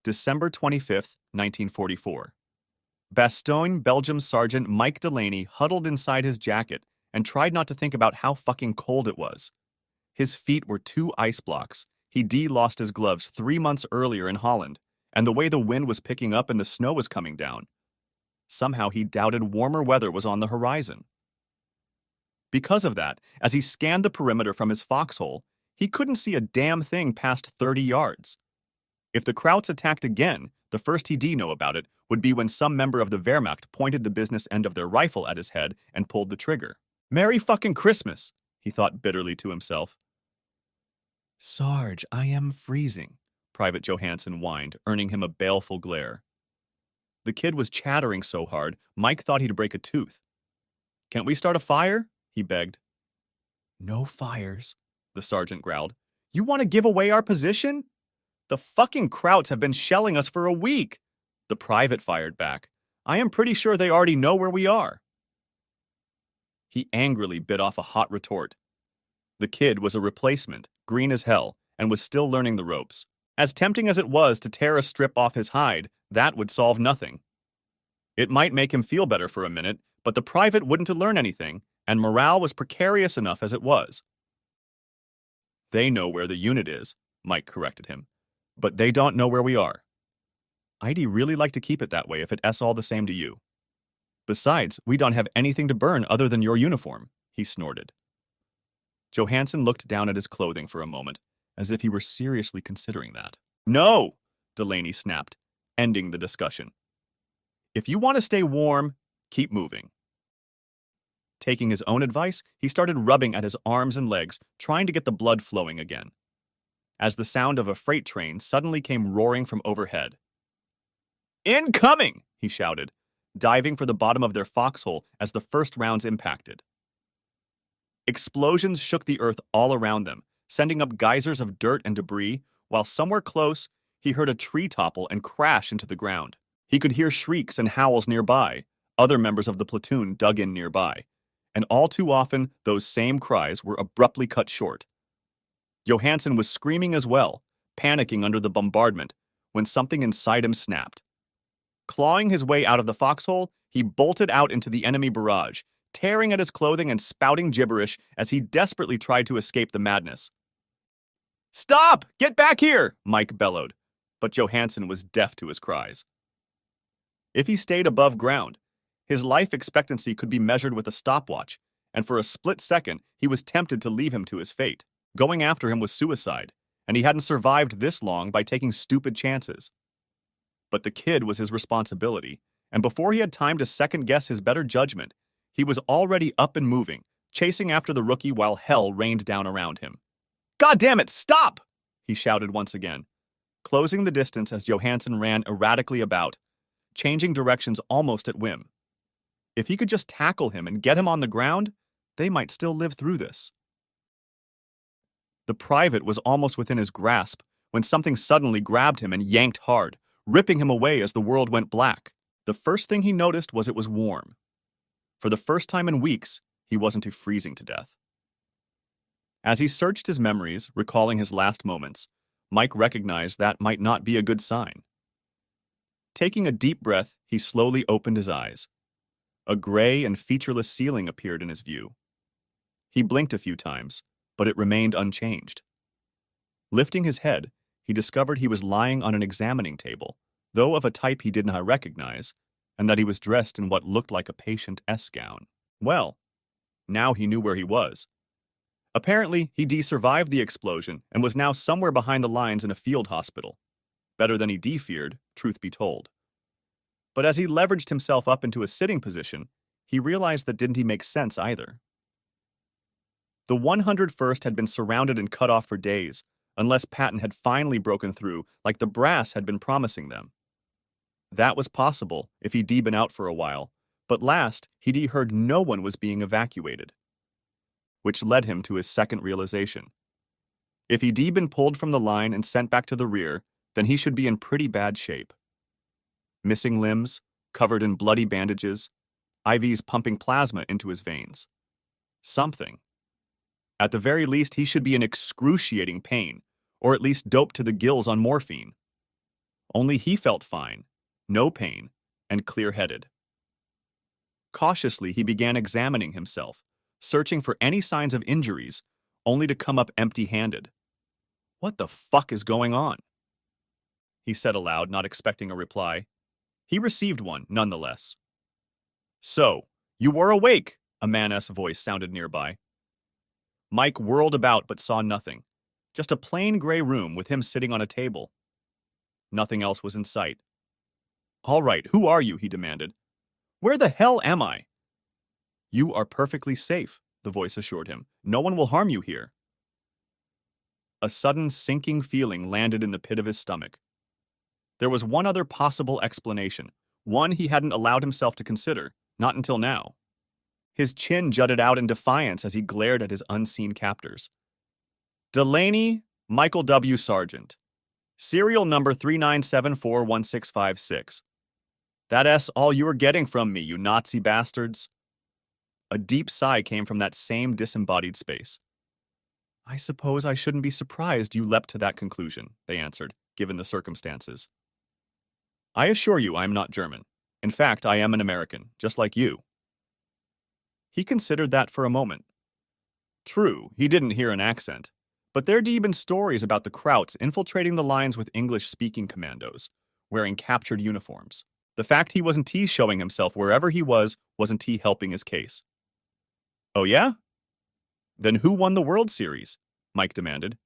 December 25th, 1944. Bastogne, Belgium Sergeant Mike Delaney huddled inside his jacket and tried not to think about how fucking cold it was. His feet were 2 ice blocks. He'd lost his gloves 3 months earlier in Holland, and the way the wind was picking up and the snow was coming down. Somehow he doubted warmer weather was on the horizon. Because of that, as he scanned the perimeter from his foxhole, he couldn't see a damn thing past 30 yards. If the Krauts attacked again, the first he'd know about it would be when some member of the Wehrmacht pointed the business end of their rifle at his head and pulled the trigger. Merry fucking Christmas, he thought bitterly to himself. Sarge, I am freezing, Private Johansson whined, earning him a baleful glare. The kid was chattering so hard, Mike thought he'd break a tooth. Can't we start a fire? He begged. No fires, the sergeant growled. You want to give away our position? The fucking Krauts have been shelling us for a week, the private fired back. I am pretty sure they already know where we are. He angrily bit off a hot retort. The kid was a replacement, green as hell, and was still learning the ropes. As tempting as it was to tear a strip off his hide, that would solve nothing. It might make him feel better for a minute, but the private wouldn't learn anything, and morale was precarious enough as it was. They know where the unit is, Mike corrected him, but they don't know where we are. I'd really like to keep it that way if it's all the same to you. Besides, we don't have anything to burn other than your uniform, he snorted. Johansson looked down at his clothing for a moment, as if he were seriously considering that. No, Delaney snapped, ending the discussion. If you want to stay warm, keep moving. Taking his own advice, he started rubbing at his arms and legs, trying to get the blood flowing again. As the sound of a freight train suddenly came roaring from overhead. Incoming! He shouted, diving for the bottom of their foxhole as the first rounds impacted. Explosions shook the earth all around them, sending up geysers of dirt and debris, while somewhere close, he heard a tree topple and crash into the ground. He could hear shrieks and howls nearby. Other members of the platoon dug in nearby, and all too often, those same cries were abruptly cut short. Johansson was screaming as well, panicking under the bombardment, when something inside him snapped. Clawing his way out of the foxhole, he bolted out into the enemy barrage, tearing at his clothing and spouting gibberish as he desperately tried to escape the madness. Stop! Get back here! Mike bellowed, but Johansson was deaf to his cries. If he stayed above ground, his life expectancy could be measured with a stopwatch, and for a split second, he was tempted to leave him to his fate. Going after him was suicide, and he hadn't survived this long by taking stupid chances. But the kid was his responsibility, and before he had time to second-guess his better judgment, he was already up and moving, chasing after the rookie while hell rained down around him. God damn it, stop! He shouted once again, closing the distance as Johansson ran erratically about, changing directions almost at whim. If he could just tackle him and get him on the ground, they might still live through this. The private was almost within his grasp when something suddenly grabbed him and yanked hard, ripping him away as the world went black. The first thing he noticed was it was warm. For the first time in weeks, he wasn't freezing to death. As he searched his memories, recalling his last moments, Mike recognized that might not be a good sign. Taking a deep breath, he slowly opened his eyes. A gray and featureless ceiling appeared in his view. He blinked a few times, but it remained unchanged. Lifting his head, he discovered he was lying on an examining table, though of a type he did not recognize, and that he was dressed in what looked like a patient S-gown. Well, now he knew where he was. Apparently, he survived the explosion and was now somewhere behind the lines in a field hospital. Better than he feared, truth be told. But as he leveraged himself up into a sitting position, he realized that didn't make sense either. The 101st had been surrounded and cut off for days, unless Patton had finally broken through like the brass had been promising them. That was possible if he'd been out for a while, but last he'd heard no one was being evacuated. Which led him to his second realization. If he'd been pulled from the line and sent back to the rear, then he should be in pretty bad shape. Missing limbs, covered in bloody bandages, IVs pumping plasma into his veins. Something. At the very least, he should be in excruciating pain, or at least doped to the gills on morphine. Only he felt fine, no pain, and clear-headed. Cautiously, he began examining himself, searching for any signs of injuries, only to come up empty-handed. "What the fuck is going on?" he said aloud, not expecting a reply. He received one, nonetheless. "So, you were awake," a man's voice sounded nearby. Mike whirled about but saw nothing. Just a plain gray room with him sitting on a table. Nothing else was in sight. "All right, who are you?" he demanded. "Where the hell am I?" "You are perfectly safe," the voice assured him. "No one will harm you here." A sudden sinking feeling landed in the pit of his stomach. There was one other possible explanation, one he hadn't allowed himself to consider, not until now. His chin jutted out in defiance as he glared at his unseen captors. "Delaney, Michael W. Sargent. Serial number 39741656. That's all you were getting from me, you Nazi bastards." A deep sigh came from that same disembodied space. "I suppose I shouldn't be surprised you leapt to that conclusion," they answered, given the circumstances. "I assure you I am not German. In fact, I am an American, just like you." He considered that for a moment. True, he didn't hear an accent, but there'd been stories about the Krauts infiltrating the lines with English-speaking commandos, wearing captured uniforms. The fact he wasn't showing himself wherever he wasn't helping his case. "Oh yeah? Then who won the World Series?" Mike demanded.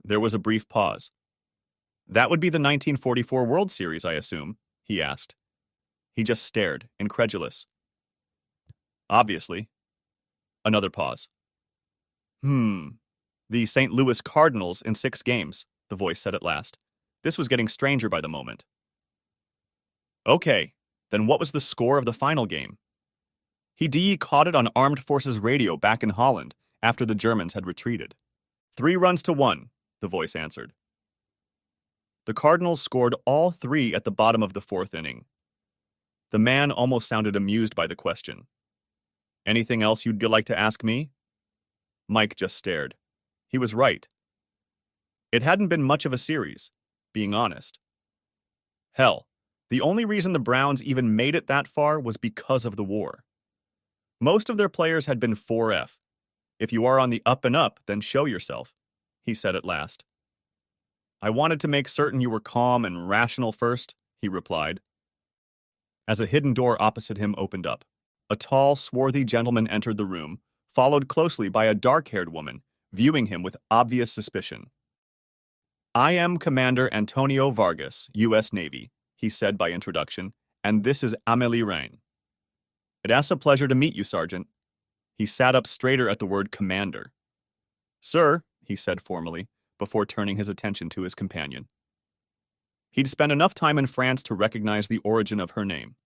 There was a brief pause. "That would be the 1944 World Series, I assume," he asked. He just stared, incredulous. "Obviously." Another pause. The St. Louis Cardinals in 6 games, the voice said at last. This was getting stranger by the moment. "Okay, then what was the score of the final game?" He caught it on Armed Forces radio back in Holland after the Germans had retreated. 3-1, the voice answered. The Cardinals scored all 3 at the bottom of the 4th inning. The man almost sounded amused by the question. "Anything else you'd like to ask me?" Mike just stared. He was right. It hadn't been much of a series, being honest. Hell, the only reason the Browns even made it that far was because of the war. Most of their players had been 4F. "If you are on the up and up, then show yourself," he said at last. "I wanted to make certain you were calm and rational first," he replied. As a hidden door opposite him opened up, a tall, swarthy gentleman entered the room, followed closely by a dark-haired woman, viewing him with obvious suspicion. "I am Commander Antonio Vargas, U.S. Navy," he said by introduction, "and this is Amélie Rain." "It's a pleasure to meet you, Sergeant." He sat up straighter at the word commander. "Sir," he said formally, before turning his attention to his companion. He'd spent enough time in France to recognize the origin of her name.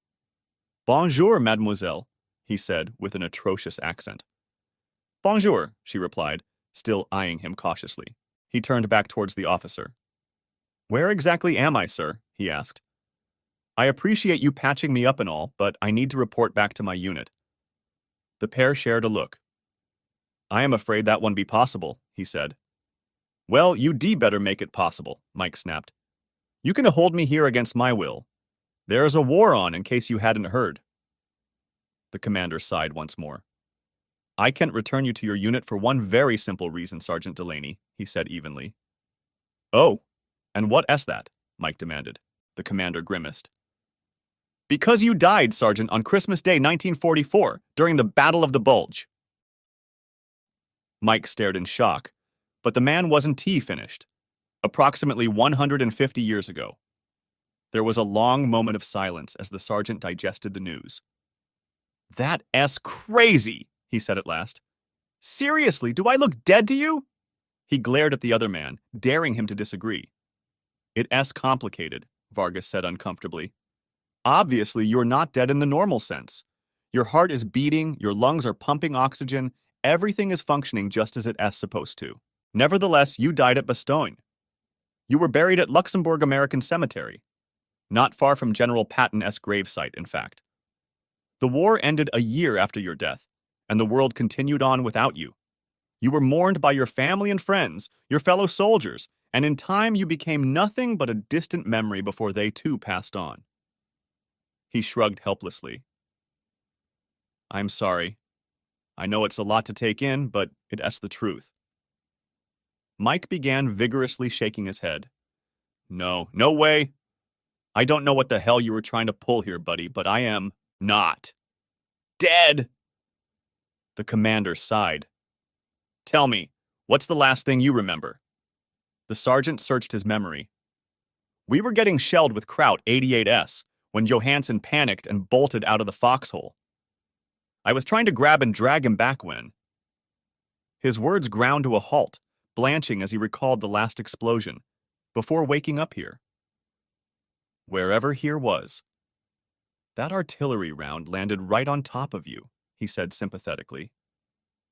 "Bonjour, mademoiselle," he said with an atrocious accent. "Bonjour," she replied, still eyeing him cautiously. He turned back towards the officer. "Where exactly am I, sir?" he asked. "I appreciate you patching me up and all, but I need to report back to my unit." The pair shared a look. "I am afraid that won't be possible," he said. "Well, you better make it possible," Mike snapped. "You can hold me here against my will. There is a war on, in case you hadn't heard." The commander sighed once more. "I can't return you to your unit for one very simple reason, Sergeant Delaney," he said evenly. "Oh, and what is that?" Mike demanded. The commander grimaced. "Because you died, Sergeant, on Christmas Day 1944, during the Battle of the Bulge." Mike stared in shock, but the man wasn't finished. Approximately 150 years ago. There was a long moment of silence as the sergeant digested the news. "That's crazy," he said at last. "Seriously, do I look dead to you?" He glared at the other man, daring him to disagree. "It's complicated," Vargas said uncomfortably. "Obviously, you're not dead in the normal sense. Your heart is beating, your lungs are pumping oxygen, everything is functioning just as it's supposed to. Nevertheless, you died at Bastogne. You were buried at Luxembourg American Cemetery. Not far from General Patton's gravesite, in fact. The war ended a year after your death, and the world continued on without you. You were mourned by your family and friends, your fellow soldiers, and in time you became nothing but a distant memory before they too passed on. He shrugged helplessly. I'm sorry. I know it's a lot to take in, but it's the truth. Mike began vigorously shaking his head. No, no way. I don't know what the hell you were trying to pull here, buddy, but I am not dead. The commander sighed. Tell me, what's the last thing you remember? The sergeant searched his memory. We were getting shelled with Kraut 88S when Johansson panicked and bolted out of the foxhole. I was trying to grab and drag him back when... His words ground to a halt, blanching as he recalled the last explosion, before waking up here. Wherever here was. That artillery round landed right on top of you, he said sympathetically.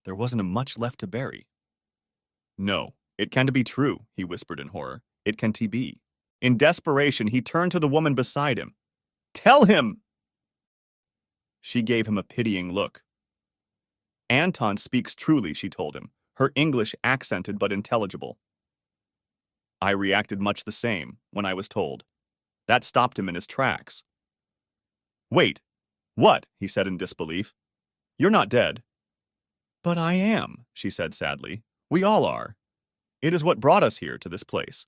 There wasn't much left to bury. No, it can't be true, he whispered in horror. It can't be. In desperation, he turned to the woman beside him. Tell him! She gave him a pitying look. Anton speaks truly, she told him, her English accented but intelligible. I reacted much the same when I was told. That stopped him in his tracks. Wait, what? He said in disbelief. You're not dead. But I am, she said sadly. We all are. It is what brought us here to this place.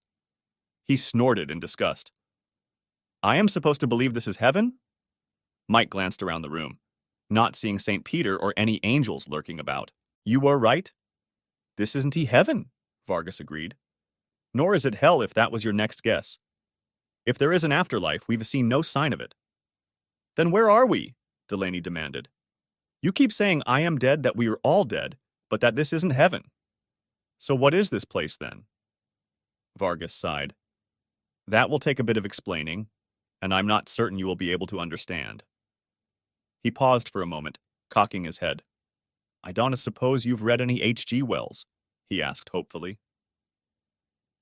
He snorted in disgust. I am supposed to believe this is heaven? Mike glanced around the room, not seeing St. Peter or any angels lurking about. You are right. This isn't heaven, Vargas agreed. Nor is it hell if that was your next guess. If there is an afterlife, we've seen no sign of it. Then where are we? Delaney demanded. You keep saying I am dead, that we are all dead, but that this isn't heaven. So what is this place then? Vargas sighed. That will take a bit of explaining, and I'm not certain you will be able to understand. He paused for a moment, cocking his head. I don't suppose you've read any H.G. Wells? He asked hopefully.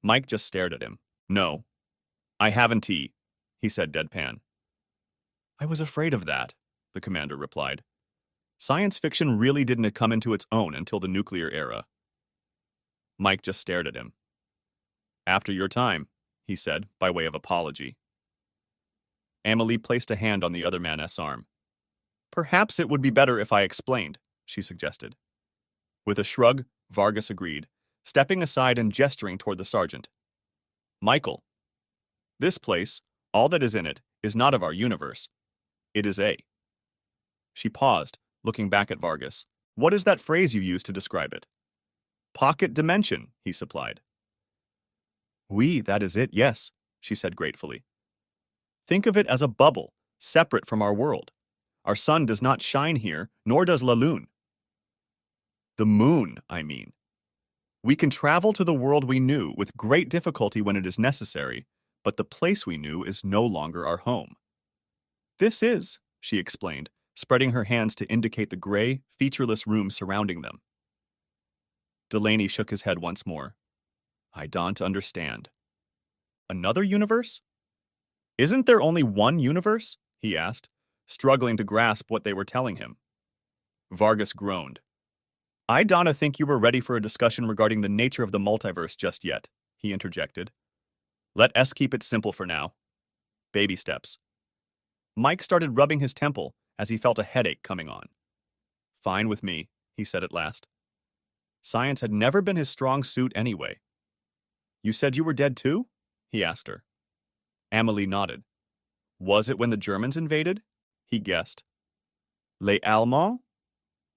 Mike just stared at him. No, I haven't, he said deadpan. I was afraid of that, the commander replied. Science fiction really didn't come into its own until the nuclear era. Mike just stared at him. After your time, he said, by way of apology. Amelie placed a hand on the other man's arm. Perhaps it would be better if I explained, she suggested. With a shrug, Vargas agreed, stepping aside and gesturing toward the sergeant. Michael, this place, all that is in it, is not of our universe. It is a... She paused, looking back at Vargas. What is that phrase you use to describe it? Pocket dimension, he supplied. Oui, that is it, yes, she said gratefully. Think of it as a bubble, separate from our world. Our sun does not shine here, nor does la lune. The moon, I mean. We can travel to the world we knew with great difficulty when it is necessary, but the place we knew is no longer our home. This is, she explained, spreading her hands to indicate the gray, featureless room surrounding them. Delaney shook his head once more. I don't understand. Another universe? Isn't there only one universe? He asked, struggling to grasp what they were telling him. Vargas groaned. I don't think you were ready for a discussion regarding the nature of the multiverse just yet, he interjected. Let us keep it simple for now. Baby steps. Mike started rubbing his temple as he felt a headache coming on. Fine with me, he said at last. Science had never been his strong suit anyway. You said you were dead too? He asked her. Amelie nodded. Was it when the Germans invaded? He guessed. Les Allemands?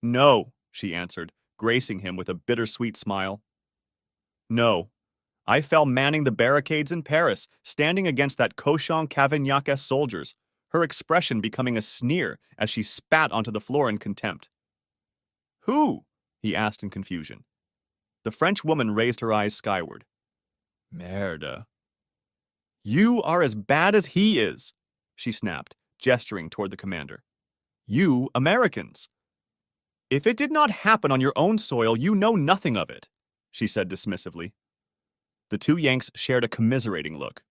No, she answered, gracing him with a bittersweet smile. No, I fell manning the barricades in Paris, standing against that cochon Cavagnac's soldiers, her expression becoming a sneer as she spat onto the floor in contempt. Who? He asked in confusion. The French woman raised her eyes skyward. Merde. You are as bad as he is, she snapped, gesturing toward the commander. You Americans. If it did not happen on your own soil, you know nothing of it, she said dismissively. The two Yanks shared a commiserating look.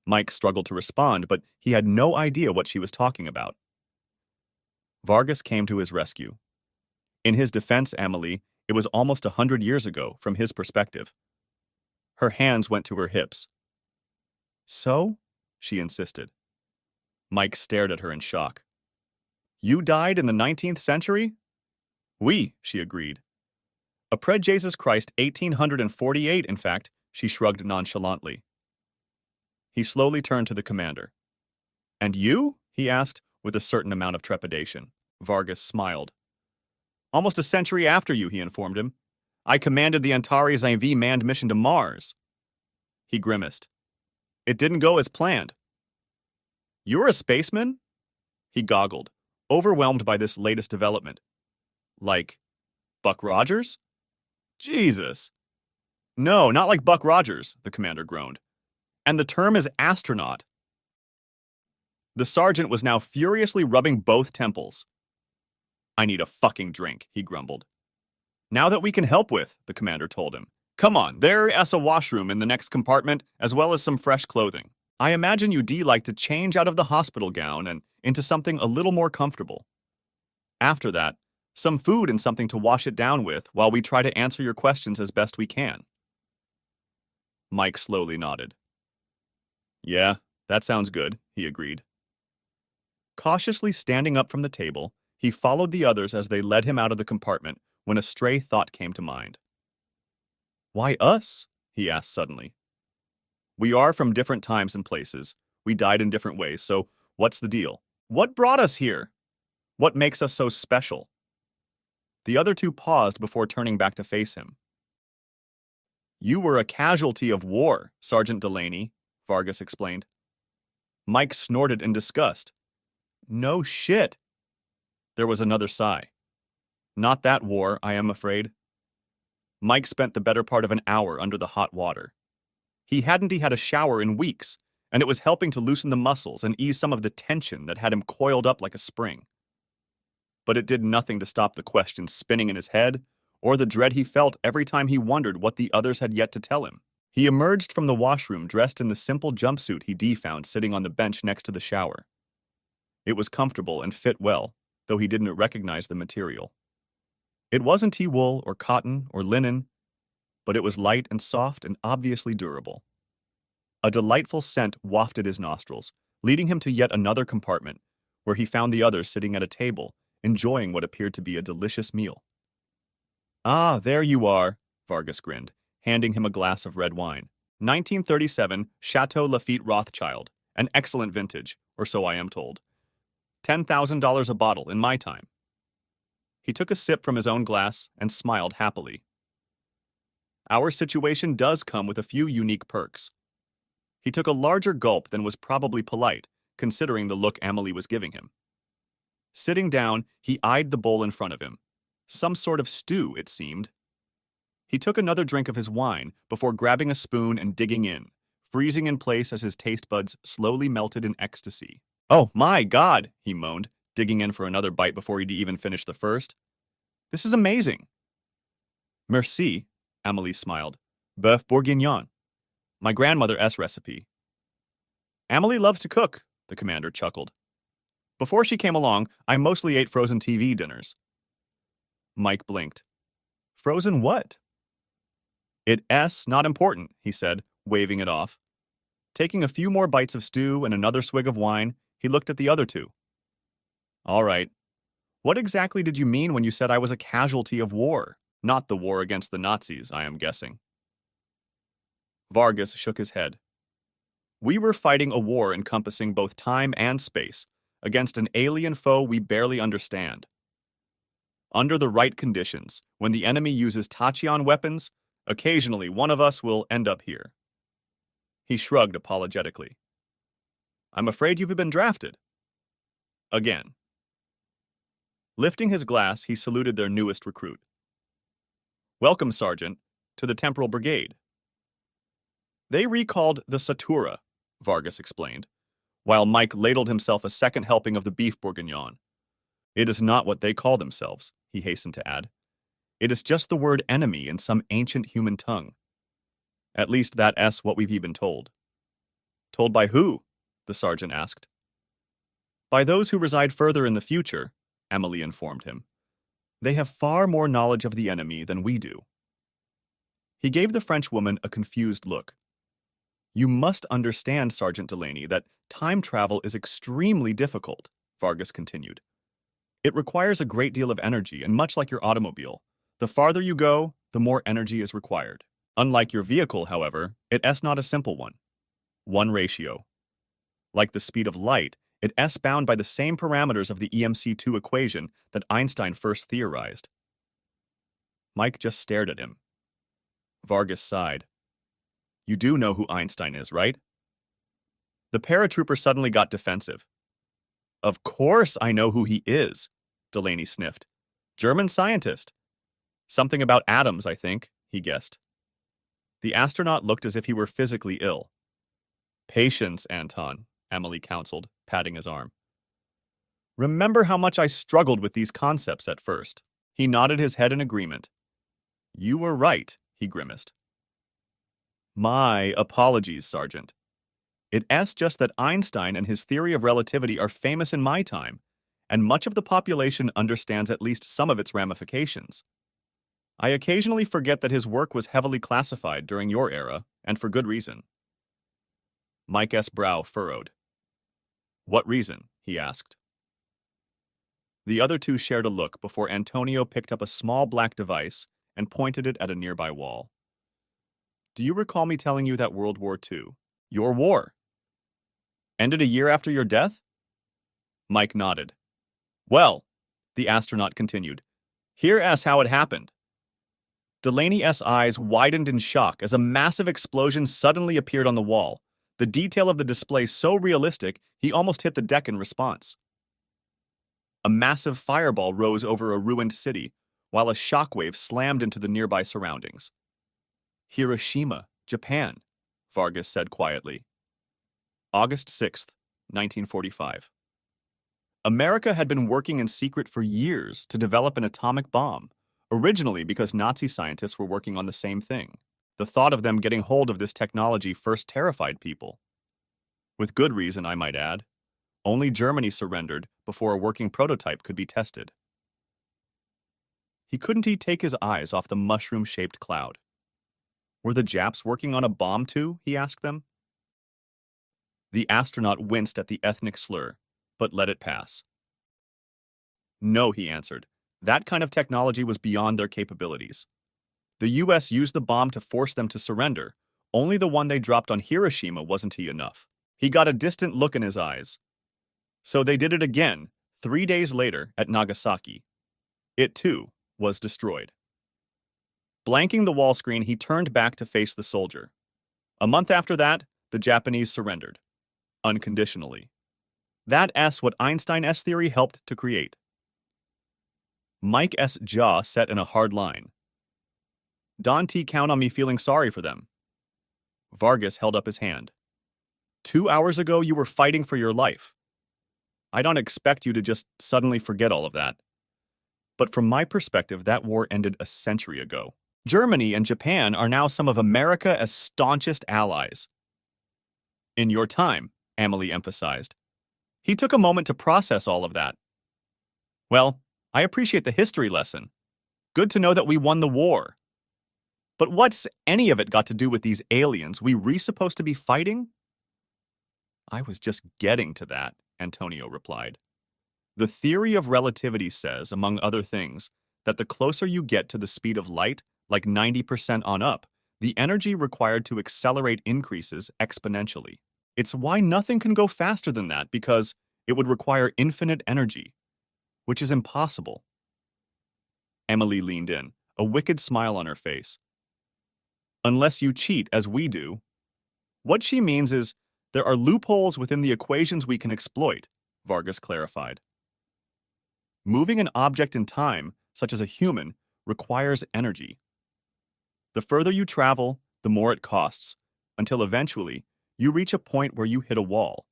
Mike struggled to respond, but he had no idea what she was talking about. Vargas came to his rescue. In his defense, Amelie, it was almost 100 years ago, from his perspective. Her hands went to her hips. So? She insisted. Mike stared at her in shock. You died in the 19th century? Oui, she agreed. Après Jesus Christ 1848, in fact, she shrugged nonchalantly. He slowly turned to the commander. And you? He asked, with a certain amount of trepidation. Vargas smiled. Almost a century after you, he informed him. I commanded the Antares IV manned mission to Mars. He grimaced. It didn't go as planned. You're a spaceman? He goggled, overwhelmed by this latest development. Like Buck Rogers? Jesus. No, not like Buck Rogers, the commander groaned. And the term is astronaut. The sergeant was now furiously rubbing both temples. I need a fucking drink, he grumbled. Now that we can help with, the commander told him. Come on, there's a washroom in the next compartment, as well as some fresh clothing. I imagine you'd like to change out of the hospital gown and into something a little more comfortable. After that, some food and something to wash it down with while we try to answer your questions as best we can. Mike slowly nodded. Yeah, that sounds good, he agreed. Cautiously standing up from the table, he followed the others as they led him out of the compartment when a stray thought came to mind. Why us? He asked suddenly. We are from different times and places. We died in different ways, so what's the deal? What brought us here? What makes us so special? The other two paused before turning back to face him. You were a casualty of war, Sergeant Delaney, Vargas explained. Mike snorted in disgust. No shit. There was another sigh. Not that war, I am afraid. Mike spent the better part of an hour under the hot water. He hadn't had a shower in weeks, and it was helping to loosen the muscles and ease some of the tension that had him coiled up like a spring. But it did nothing to stop the questions spinning in his head, or the dread he felt every time he wondered what the others had yet to tell him. He emerged from the washroom dressed in the simple jumpsuit he found sitting on the bench next to the shower. It was comfortable and fit well, though he didn't recognize the material. It wasn't wool or cotton or linen, but it was light and soft and obviously durable. A delightful scent wafted his nostrils, leading him to yet another compartment, where he found the others sitting at a table, enjoying what appeared to be a delicious meal. Ah, there you are, Vargas grinned, handing him a glass of red wine. 1937 Chateau Lafite Rothschild, an excellent vintage, or so I am told. $10,000 a bottle in my time. He took a sip from his own glass and smiled happily. Our situation does come with a few unique perks. He took a larger gulp than was probably polite, considering the look Amelie was giving him. Sitting down, he eyed the bowl in front of him. Some sort of stew, it seemed. He took another drink of his wine before grabbing a spoon and digging in, freezing in place as his taste buds slowly melted in ecstasy. Oh, my God, he moaned, digging in for another bite before he'd even finished the first. This is amazing. Merci, Amelie smiled. Bœuf bourguignon. My grandmother's recipe. Amelie loves to cook, the commander chuckled. Before she came along, I mostly ate frozen TV dinners. Mike blinked. Frozen what? It's not important, he said, waving it off. Taking a few more bites of stew and another swig of wine, he looked at the other two. All right. What exactly did you mean when you said I was a casualty of war? Not the war against the Nazis, I am guessing. Vargas shook his head. We were fighting a war encompassing both time and space against an alien foe we barely understand. Under the right conditions, when the enemy uses tachyon weapons, occasionally one of us will end up here. He shrugged apologetically. I'm afraid you've been drafted. Again. Lifting his glass, he saluted their newest recruit. Welcome, Sergeant, to the Temporal Brigade. They recalled the Satura, Vargas explained, while Mike ladled himself a second helping of the beef bourguignon. It is not what they call themselves, he hastened to add. It is just the word enemy in some ancient human tongue. At least that's what we've been told. Told by who? The sergeant asked. By those who reside further in the future, Amelie informed him. They have far more knowledge of the enemy than we do. He gave the French woman a confused look. You must understand, Sergeant Delaney, that time travel is extremely difficult, Vargas continued. It requires a great deal of energy, and much like your automobile, the farther you go, the more energy is required. Unlike your vehicle, however, it is not a simple one. One ratio. Like the speed of light, it is bound by the same parameters of the EMC2 equation that Einstein first theorized. Mike just stared at him. Vargas sighed. You do know who Einstein is, right? The paratrooper suddenly got defensive. Of course I know who he is, Delaney sniffed. German scientist. Something about atoms, I think, he guessed. The astronaut looked as if he were physically ill. Patience, Anton, Emily counseled, patting his arm. Remember how much I struggled with these concepts at first. He nodded his head in agreement. You were right, he grimaced. My apologies, Sergeant. It is just that Einstein and his theory of relativity are famous in my time, and much of the population understands at least some of its ramifications. I occasionally forget that his work was heavily classified during your era, and for good reason. Mike's brow furrowed. What reason? He asked. The other two shared a look before Antonio picked up a small black device and pointed it at a nearby wall. Do you recall me telling you that World War II, your war, ended a year after your death? Mike nodded. Well, the astronaut continued, here is how it happened. Delaney's eyes widened in shock as a massive explosion suddenly appeared on the wall, the detail of the display so realistic he almost hit the deck in response. A massive fireball rose over a ruined city, while a shockwave slammed into the nearby surroundings. Hiroshima, Japan, Vargas said quietly. August 6th, 1945. America had been working in secret for years to develop an atomic bomb, originally because Nazi scientists were working on the same thing. The thought of them getting hold of this technology first terrified people. With good reason, I might add. Only Germany surrendered before a working prototype could be tested. Couldn't he take his eyes off the mushroom-shaped cloud? Were the Japs working on a bomb too? He asked them. The astronaut winced at the ethnic slur, but let it pass. No, he answered. That kind of technology was beyond their capabilities. The U.S. used the bomb to force them to surrender. Only the one they dropped on Hiroshima wasn't enough. He got a distant look in his eyes. So they did it again, 3 days later at Nagasaki. It, too, was destroyed. Blanking the wall screen, he turned back to face the soldier. A month after that, the Japanese surrendered. Unconditionally. That's what Einstein's theory helped to create. Mike's jaw set in a hard line. Don't count on me feeling sorry for them. Vargas held up his hand. 2 hours ago, you were fighting for your life. I don't expect you to just suddenly forget all of that. But from my perspective, that war ended a century ago. Germany and Japan are now some of America's staunchest allies. In your time, Emily emphasized. He took a moment to process all of that. Well, I appreciate the history lesson. Good to know that we won the war. But what's any of it got to do with these aliens we supposed to be fighting? I was just getting to that, Antonio replied. The theory of relativity says, among other things, that the closer you get to the speed of light, like 90% on up, the energy required to accelerate increases exponentially. It's why nothing can go faster than that, because it would require infinite energy, which is impossible. Emily leaned in, a wicked smile on her face. Unless you cheat, as we do. What she means is, there are loopholes within the equations we can exploit, Vargas clarified. Moving an object in time, such as a human, requires energy. The further you travel, the more it costs, until eventually, you reach a point where you hit a wall.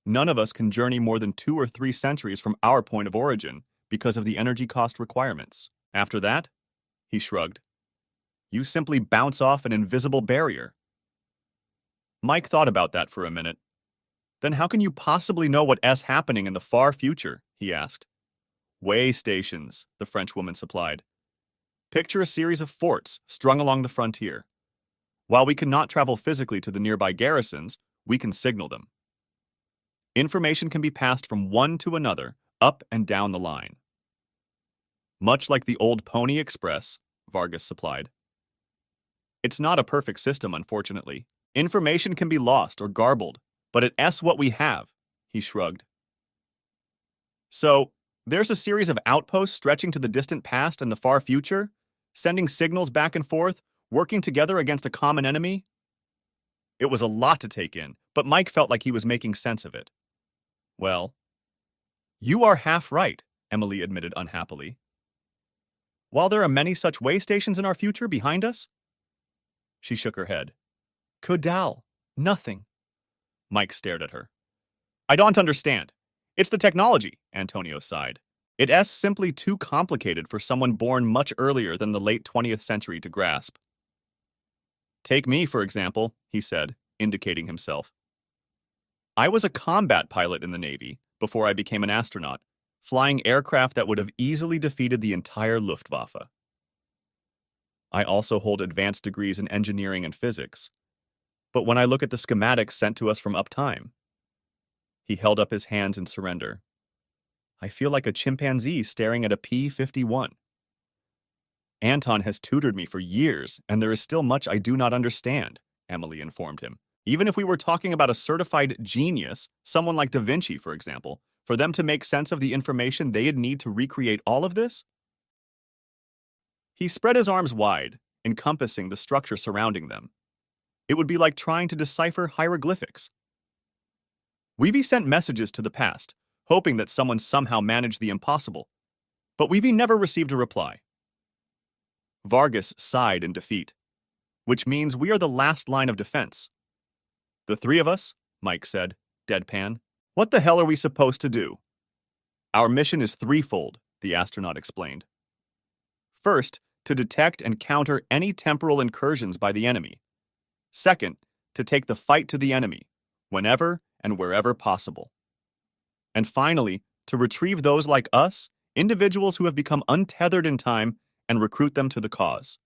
None of us can journey more than 2 or 3 centuries from our point of origin because of the energy cost requirements. After that, he shrugged, you simply bounce off an invisible barrier. Mike thought about that for a minute. Then how can you possibly know what's happening in the far future? He asked. Way stations, the French woman supplied. Picture a series of forts strung along the frontier. While we cannot travel physically to the nearby garrisons, we can signal them. Information can be passed from one to another, up and down the line. Much like the old Pony Express, Vargas supplied. It's not a perfect system, unfortunately. Information can be lost or garbled, but it's what we have, he shrugged. So, there's a series of outposts stretching to the distant past and the far future, sending signals back and forth, working together against a common enemy? It was a lot to take in, but Mike felt like he was making sense of it. Well, you are half right, Emily admitted unhappily. While there are many such way stations in our future behind us? She shook her head. Kudal, nothing. Mike stared at her. I don't understand. It's the technology, Antonio sighed. It's simply too complicated for someone born much earlier than the late 20th century to grasp. Take me, for example, he said, indicating himself. I was a combat pilot in the Navy before I became an astronaut, flying aircraft that would have easily defeated the entire Luftwaffe. I also hold advanced degrees in engineering and physics. But when I look at the schematics sent to us from Uptime, he held up his hands in surrender. I feel like a chimpanzee staring at a P-51. Anton has tutored me for years, and there is still much I do not understand, Emily informed him. Even if we were talking about a certified genius, someone like Da Vinci, for example, for them to make sense of the information they'd need to recreate all of this? He spread his arms wide, encompassing the structure surrounding them. It would be like trying to decipher hieroglyphics. We've sent messages to the past, hoping that someone somehow managed the impossible, but we've never received a reply. Vargas sighed in defeat, which means we are the last line of defense. The three of us, Mike said, deadpan. What the hell are we supposed to do? Our mission is threefold, the astronaut explained. First, to detect and counter any temporal incursions by the enemy. Second, to take the fight to the enemy, whenever and wherever possible. And finally, to retrieve those like us, individuals who have become untethered in time, and recruit them to the cause.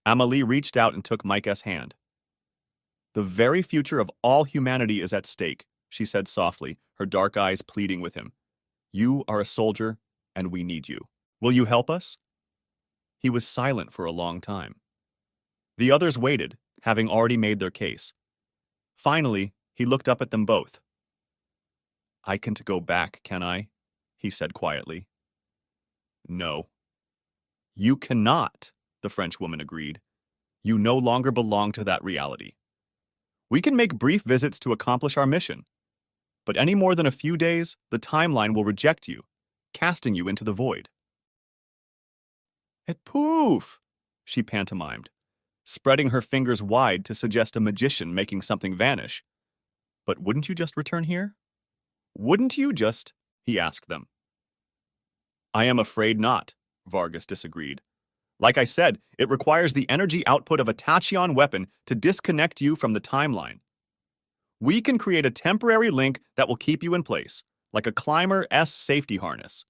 Amélie reached out and took Mike's hand. The very future of all humanity is at stake, she said softly, her dark eyes pleading with him. You are a soldier, and we need you. Will you help us? He was silent for a long time. The others waited, having already made their case. Finally, he looked up at them both. I can't go back, can I? He said quietly. No. You cannot, the French woman agreed. You no longer belong to that reality. We can make brief visits to accomplish our mission, but any more than a few days, the timeline will reject you, casting you into the void. Et poof, she pantomimed, spreading her fingers wide to suggest a magician making something vanish. But wouldn't you just return here? Wouldn't you just? He asked them. I am afraid not, Vargas disagreed. Like I said, it requires the energy output of a tachyon weapon to disconnect you from the timeline. We can create a temporary link that will keep you in place, like a climber's safety harness.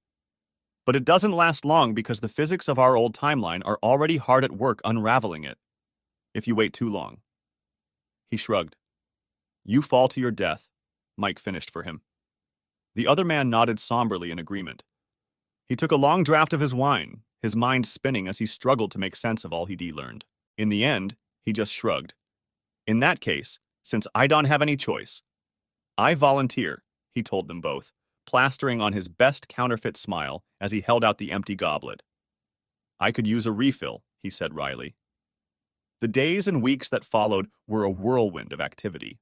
But it doesn't last long because the physics of our old timeline are already hard at work unraveling it. If you wait too long. He shrugged. You fall to your death, Mike finished for him. The other man nodded somberly in agreement. He took a long draught of his wine, his mind spinning as he struggled to make sense of all he'd learned. In the end, he just shrugged. In that case, since I don't have any choice, I volunteer, he told them both, plastering on his best counterfeit smile as he held out the empty goblet. I could use a refill, he said wryly. The days and weeks that followed were a whirlwind of activity.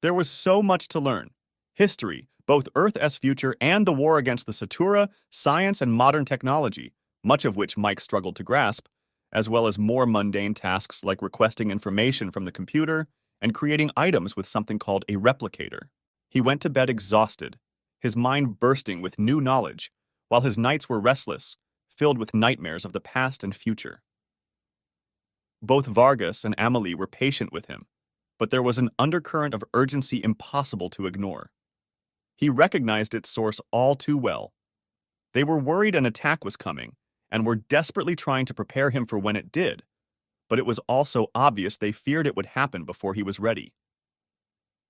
There was so much to learn. History, both Earth's future and the war against the Satura, science and modern technology, much of which Mike struggled to grasp, as well as more mundane tasks like requesting information from the computer and creating items with something called a replicator. He went to bed exhausted, his mind bursting with new knowledge, while his nights were restless, filled with nightmares of the past and future. Both Vargas and Amélie were patient with him, but there was an undercurrent of urgency impossible to ignore. He recognized its source all too well. They were worried an attack was coming, and were desperately trying to prepare him for when it did, but it was also obvious they feared it would happen before he was ready.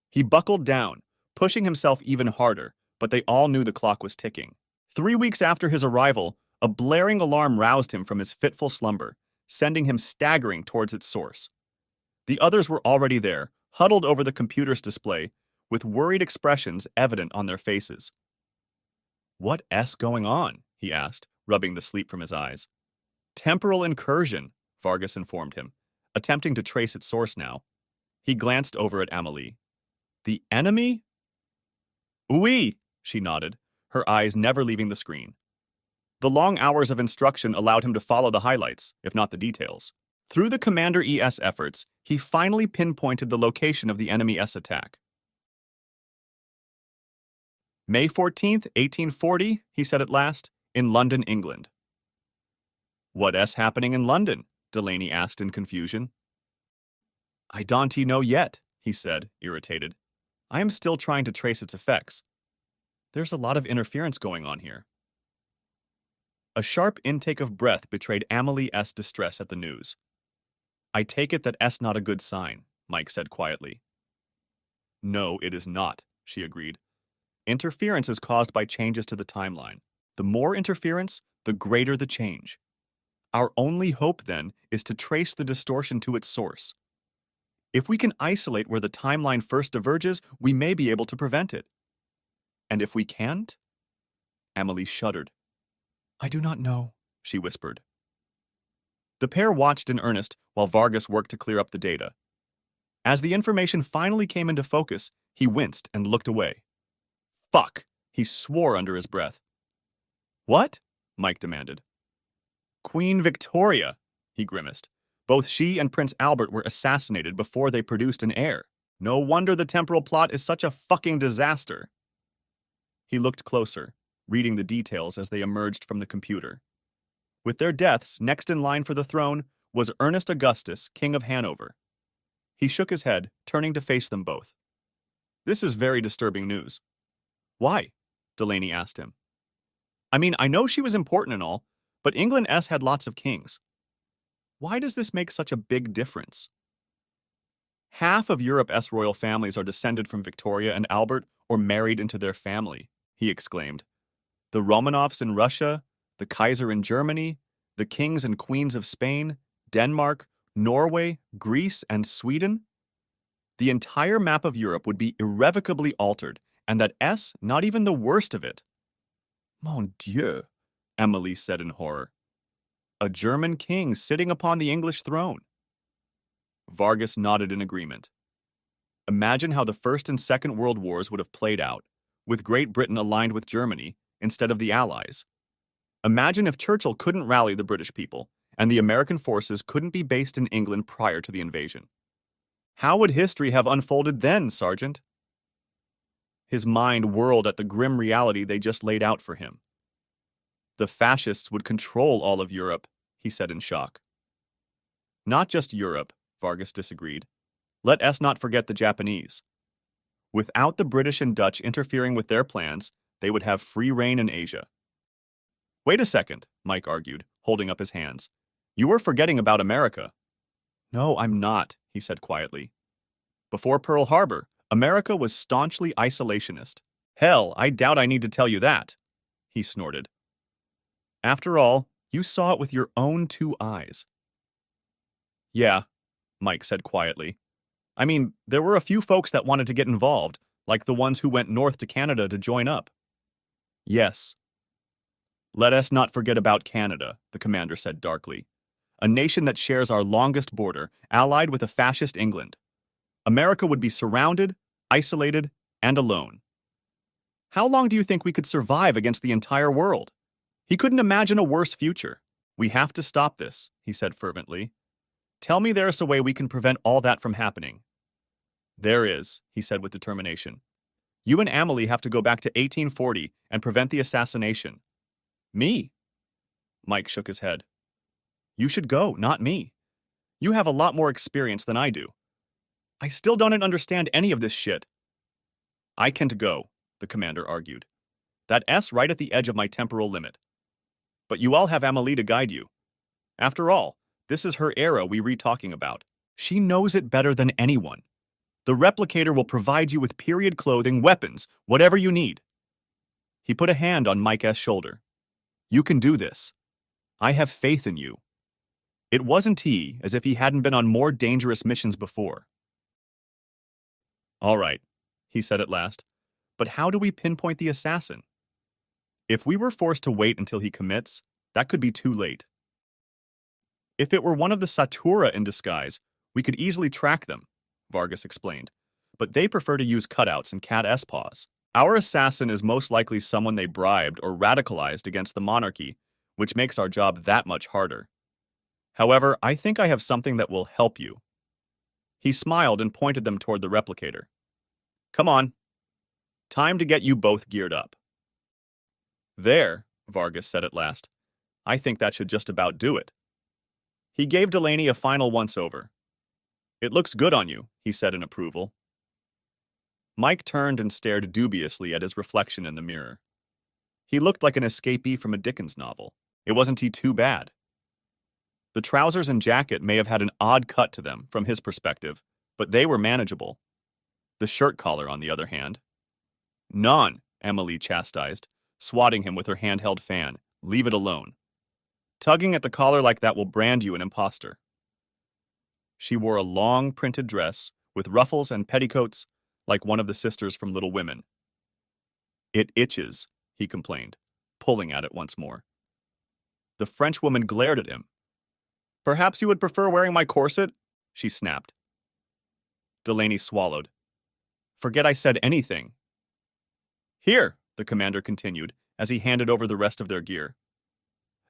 He buckled down, pushing himself even harder, but they all knew the clock was ticking. 3 weeks after his arrival, a blaring alarm roused him from his fitful slumber, sending him staggering towards its source. The others were already there, huddled over the computer's display, with worried expressions evident on their faces. "What's going on?" he asked, rubbing the sleep from his eyes. "Temporal incursion," Vargas informed him, attempting to trace its source now. He glanced over at Amelie. "The enemy?" "Oui," she nodded, her eyes never leaving the screen. The long hours of instruction allowed him to follow the highlights, if not the details. Through the Commander ES efforts, he finally pinpointed the location of the enemy S attack. "May 14th, 1840, he said at last, in London, England. "What's happening in London?" Delaney asked in confusion. "I don't know yet," he said, irritated. "I am still trying to trace its effects. There's a lot of interference going on here." A sharp intake of breath betrayed Amelie's distress at the news. "I take it that's not a good sign," Mike said quietly. "No, it is not," she agreed. "Interference is caused by changes to the timeline. The more interference, the greater the change. Our only hope, then, is to trace the distortion to its source. If we can isolate where the timeline first diverges, we may be able to prevent it. And if we can't?" Amelie shuddered. "I do not know," she whispered. The pair watched in earnest while Vargas worked to clear up the data. As the information finally came into focus, he winced and looked away. "Fuck!" he swore under his breath. "What?" Mike demanded. "Queen Victoria," he grimaced. "Both she and Prince Albert were assassinated before they produced an heir. No wonder the temporal plot is such a fucking disaster." He looked closer, reading the details as they emerged from the computer. With their deaths, next in line for the throne was Ernest Augustus, King of Hanover. He shook his head, turning to face them both. "This is very disturbing news." "Why?" Delaney asked him. "I mean, I know she was important and all, but England had lots of kings. Why does this make such a big difference?" "Half of Europe's royal families are descended from Victoria and Albert or married into their family," he exclaimed. "The Romanovs in Russia, the Kaiser in Germany, the kings and queens of Spain, Denmark, Norway, Greece, and Sweden. The entire map of Europe would be irrevocably altered, and that's not even the worst of it." "Mon Dieu," Amelie said in horror. "A German king sitting upon the English throne." Vargas nodded in agreement. "Imagine how the First and Second World Wars would have played out, with Great Britain aligned with Germany instead of the Allies. Imagine if Churchill couldn't rally the British people, and the American forces couldn't be based in England prior to the invasion. How would history have unfolded then, Sergeant?" His mind whirled at the grim reality they just laid out for him. "The fascists would control all of Europe," he said in shock. "Not just Europe," Vargas disagreed. "Let us not forget the Japanese. Without the British and Dutch interfering with their plans, they would have free reign in Asia." "Wait a second," Mike argued, holding up his hands. "You were forgetting about America." "No, I'm not," he said quietly. "Before Pearl Harbor, America was staunchly isolationist. Hell, I doubt I need to tell you that," he snorted. "After all, you saw it with your own 2 eyes." "Yeah," Mike said quietly. "I mean, there were a few folks that wanted to get involved, like the ones who went north to Canada to join up." "Yes." "Let us not forget about Canada," the commander said darkly. "A nation that shares our longest border, allied with a fascist England. America would be surrounded, isolated, and alone. How long do you think we could survive against the entire world?" He couldn't imagine a worse future. "We have to stop this," he said fervently. "Tell me there's a way we can prevent all that from happening." "There is," he said with determination. "You and Amelie have to go back to 1840 and prevent the assassination." "Me?" Mike shook his head. "You should go, not me. You have a lot more experience than I do. I still don't understand any of this shit." "I can't go," the commander argued. "That's right at the edge of my temporal limit. But you all have Amelie to guide you. After all, this is her era we re-talking about. She knows it better than anyone. The replicator will provide you with period clothing, weapons, whatever you need. He put a hand on Mike's shoulder. You can do this. I have faith in you. It wasn't as if he hadn't been on more dangerous missions before. All right, he said at last, but how do we pinpoint the assassin? If we were forced to wait until he commits, that could be too late. If it were one of the Satura in disguise, we could easily track them, Vargas explained, but they prefer to use cutouts and cat S-paws. Our assassin is most likely someone they bribed or radicalized against the monarchy, which makes our job that much harder. However, I think I have something that will help you. He smiled and pointed them toward the replicator. Come on. Time to get you both geared up. There, Vargas said at last. I think that should just about do it. He gave Delaney a final once-over. It looks good on you, he said in approval. Mike turned and stared dubiously at his reflection in the mirror. He looked like an escapee from a Dickens novel. It wasn't too bad. The trousers and jacket may have had an odd cut to them from his perspective, but they were manageable. The shirt collar, on the other hand. None, Amelie chastised, swatting him with her handheld fan. Leave it alone. Tugging at the collar like that will brand you an imposter. She wore a long, printed dress with ruffles and petticoats like one of the sisters from Little Women. It itches, he complained, pulling at it once more. The Frenchwoman glared at him. Perhaps you would prefer wearing my corset? She snapped. Delaney swallowed. Forget I said anything. Here, the commander continued, as he handed over the rest of their gear.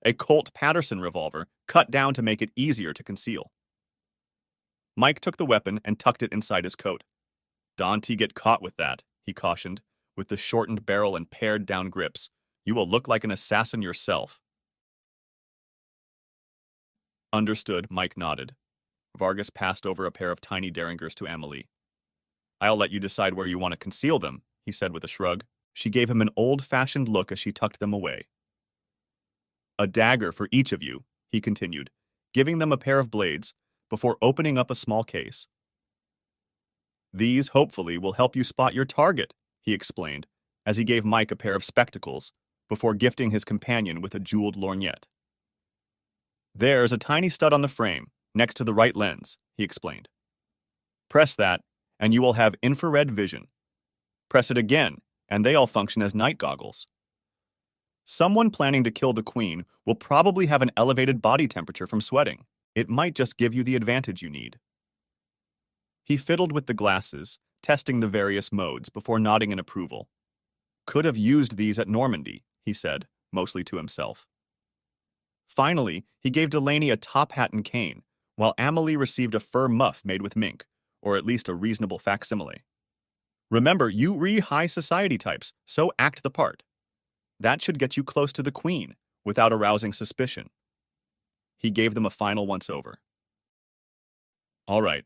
A Colt Patterson revolver, cut down to make it easier to conceal. Mike took the weapon and tucked it inside his coat. Don't get caught with that, he cautioned, with the shortened barrel and pared-down grips. You will look like an assassin yourself. Understood, Mike nodded. Vargas passed over a pair of tiny derringers to Amelie. I'll let you decide where you want to conceal them, he said with a shrug. She gave him an old-fashioned look as she tucked them away. A dagger for each of you, he continued, giving them a pair of blades before opening up a small case. These, hopefully, will help you spot your target, he explained, as he gave Mike a pair of spectacles before gifting his companion with a jeweled lorgnette. There's a tiny stud on the frame, next to the right lens, he explained. Press that, and you will have infrared vision. Press it again, and they all function as night goggles. Someone planning to kill the queen will probably have an elevated body temperature from sweating. It might just give you the advantage you need. He fiddled with the glasses, testing the various modes before nodding in approval. Could have used these at Normandy, he said, mostly to himself. Finally, he gave Delaney a top hat and cane, while Amelie received a fur muff made with mink, or at least a reasonable facsimile. Remember, you high society types, so act the part. That should get you close to the queen, without arousing suspicion. He gave them a final once-over. All right.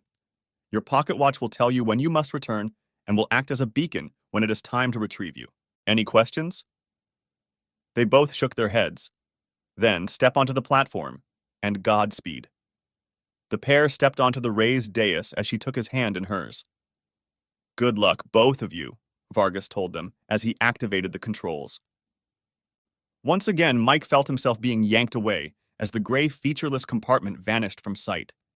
Your pocket watch will tell you when you must return and will act as a beacon when it is time to retrieve you. Any questions? They both shook their heads. Then step onto the platform, and Godspeed. The pair stepped onto the raised dais as she took his hand in hers. Good luck, both of you, Vargas told them as he activated the controls. Once again, Mike felt himself being yanked away as the gray, featureless compartment vanished from sight.